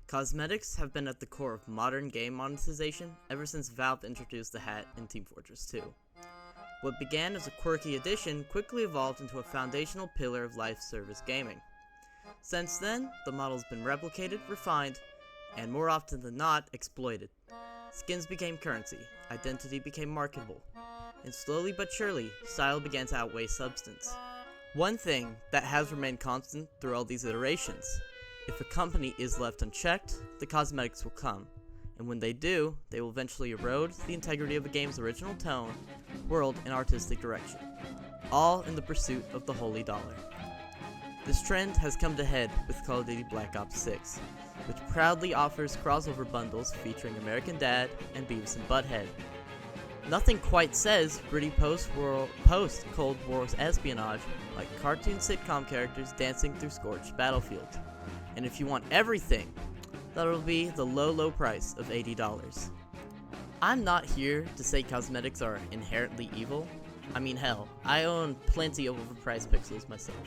Cosmetics have been at the core of modern game monetization ever since Valve introduced the hat in Team Fortress 2. What began as a quirky addition quickly evolved into a foundational pillar of live service gaming. Since then, the model's been replicated, refined, and more often than not, exploited. Skins became currency, identity became marketable, and slowly but surely, style began to outweigh substance. One thing that has remained constant through all these iterations: if a company is left unchecked, the cosmetics will come, and when they do, they will eventually erode the integrity of a game's original tone, world, and artistic direction, all in the pursuit of the holy dollar. This trend has come to head with Call of Duty Black Ops 6, which proudly offers crossover bundles featuring American Dad and Beavis and Butthead. Nothing quite says gritty post-Cold War espionage like cartoon sitcom characters dancing through scorched battlefields. And if you want everything, that'll be the low price of $80. I'm not here to say cosmetics are inherently evil. I mean, hell, I own plenty of overpriced pixels myself.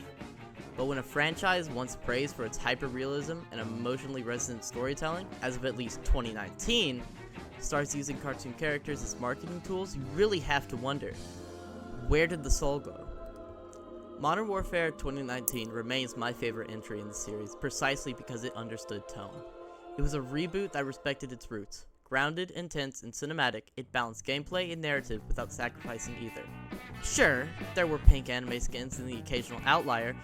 But when a franchise wants praise for its hyper-realism and emotionally resonant storytelling, as of at least 2019, starts using cartoon characters as marketing tools, you really have to wonder, where did the soul go? Modern Warfare 2019 remains my favorite entry in the series precisely because it understood tone. It was a reboot that respected its roots. Grounded, intense, and cinematic, it balanced gameplay and narrative without sacrificing either. Sure, there were pink anime skins and the occasional outlier,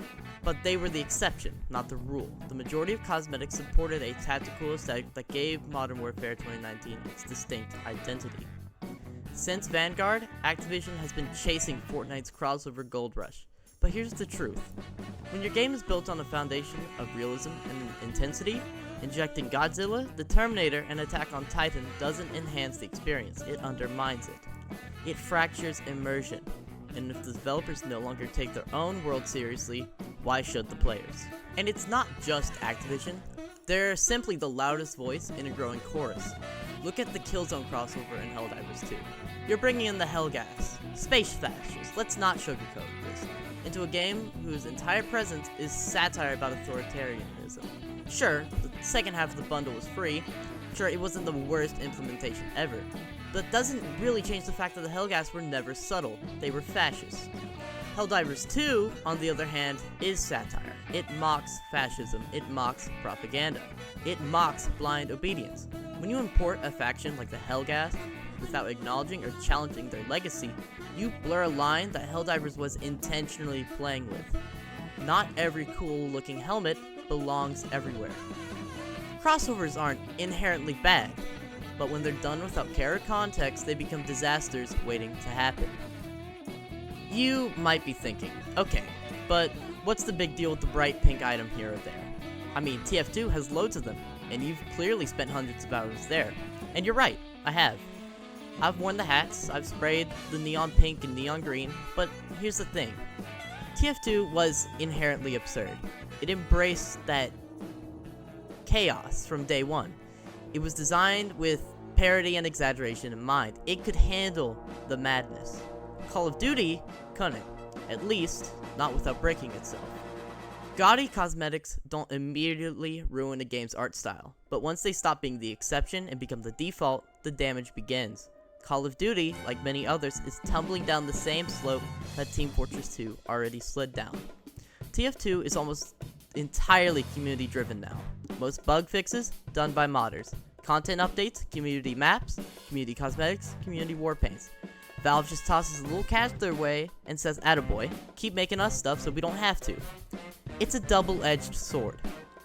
but they were the exception, not the rule. The majority of cosmetics supported a tactical aesthetic that gave Modern Warfare 2019 its distinct identity. Since Vanguard, Activision has been chasing Fortnite's crossover gold rush. But here's the truth. When your game is built on a foundation of realism and intensity, injecting Godzilla, the Terminator, and Attack on Titan doesn't enhance the experience, it undermines it. It fractures immersion. And if the developers no longer take their own world seriously, why should the players? And it's not just Activision. They're simply the loudest voice in a growing chorus. Look at the Killzone crossover in Helldivers 2. You're bringing in the Hellgas, space fascists, let's not sugarcoat this, into a game whose entire presence is satire about authoritarianism. Sure, the second half of the bundle was free. Sure, it wasn't the worst implementation ever. But that doesn't really change the fact that the Hellgas were never subtle. They were fascist. Helldivers 2, on the other hand, is satire. It mocks fascism. It mocks propaganda. It mocks blind obedience. When you import a faction like the Hellgas without acknowledging or challenging their legacy, you blur a line that Helldivers was intentionally playing with. Not every cool-looking helmet belongs everywhere. Crossovers aren't inherently bad, but when they're done without care or context, they become disasters waiting to happen. You might be thinking, okay, but what's the big deal with the bright pink item here or there? I mean, TF2 has loads of them, and you've clearly spent hundreds of hours there. And you're right, I have. I've worn the hats, I've sprayed the neon pink and neon green, but here's the thing. TF2 was inherently absurd. It embraced that chaos from day one. It was designed with parody and exaggeration in mind. It could handle the madness. Call of Duty couldn't, at least not without breaking itself. Gaudy cosmetics don't immediately ruin a game's art style, but once they stop being the exception and become the default, the damage begins. Call of Duty, like many others, is tumbling down the same slope that Team Fortress 2 already slid down. TF2 is almost entirely community-driven now. Most bug fixes, done by modders. Content updates, community maps, community cosmetics, community war paints. Valve just tosses a little cash their way and says, attaboy, keep making us stuff so we don't have to. It's a double-edged sword.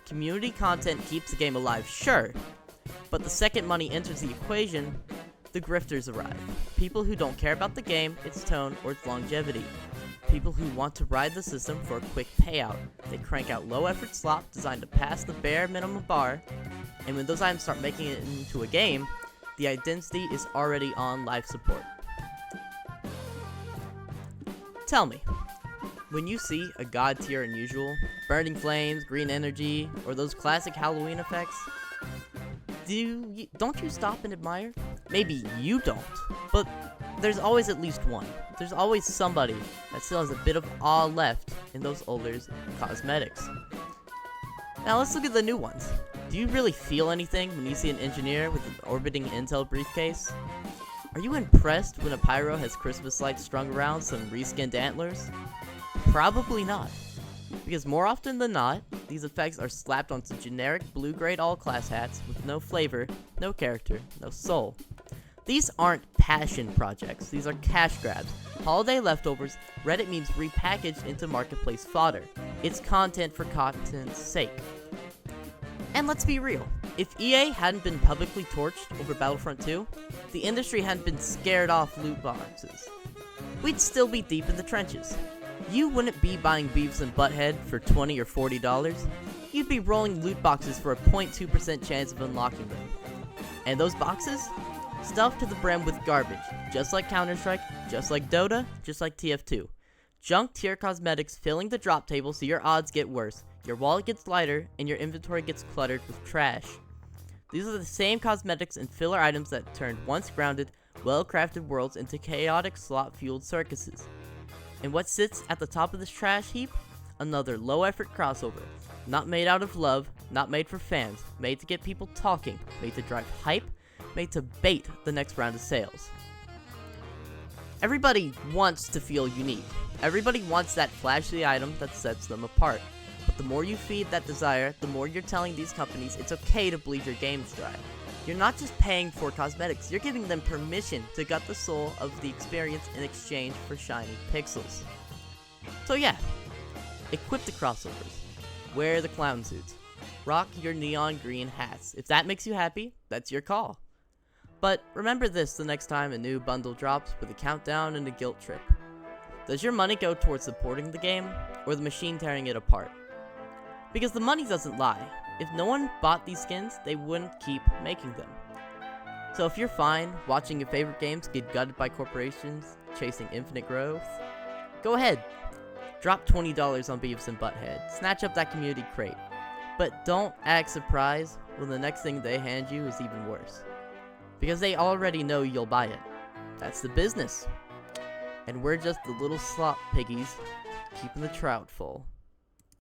Community content keeps the game alive, sure, but the second money enters the equation, the grifters arrive. People who don't care about the game, its tone, or its longevity. People who want to ride the system for a quick payout. They crank out low-effort slop designed to pass the bare minimum bar, and when those items start making it into a game, the identity is already on life support. Tell me, when you see a god tier unusual, burning flames, green energy, or those classic Halloween effects, don't you stop and admire? Maybe you don't, but there's always at least one. There's always somebody that still has a bit of awe left in those older cosmetics. Now let's look at the new ones. Do you really feel anything when you see an engineer with an orbiting Intel briefcase? Are you impressed when a pyro has Christmas lights strung around some reskinned antlers? Probably not. Because more often than not, these effects are slapped onto generic blue-grade all-class hats with no flavor, no character, no soul. These aren't passion projects, these are cash grabs, holiday leftovers, Reddit memes repackaged into marketplace fodder. It's content for content's sake. And let's be real, if EA hadn't been publicly torched over Battlefront 2, the industry hadn't been scared off loot boxes, we'd still be deep in the trenches. You wouldn't be buying Beavis and Butthead for $20 or $40, you'd be rolling loot boxes for a 0.2% chance of unlocking them. And those boxes? Stuffed to the brim with garbage, just like Counter-Strike, just like Dota, just like TF2. Junk tier cosmetics filling the drop table so your odds get worse, your wallet gets lighter, and your inventory gets cluttered with trash. These are the same cosmetics and filler items that turned once grounded, well-crafted worlds into chaotic slot-fueled circuses. And what sits at the top of this trash heap? Another low-effort crossover. Not made out of love, not made for fans, made to get people talking, made to drive hype, made to bait the next round of sales. Everybody wants to feel unique. Everybody wants that flashy item that sets them apart. But the more you feed that desire, the more you're telling these companies it's okay to bleed your games dry. You're not just paying for cosmetics, you're giving them permission to gut the soul of the experience in exchange for shiny pixels. So yeah, equip the crossovers, wear the clown suits, rock your neon green hats. If that makes you happy, that's your call. But remember this the next time a new bundle drops with a countdown and a guilt trip. Does your money go towards supporting the game, or the machine tearing it apart? Because the money doesn't lie. If no one bought these skins, they wouldn't keep making them. So if you're fine watching your favorite games get gutted by corporations chasing infinite growth, go ahead. Drop $20 on Beavis and Butthead. Snatch up that community crate. But don't act surprised when the next thing they hand you is even worse. Because they already know you'll buy it. That's the business. And we're just the little slop piggies keeping the trout full.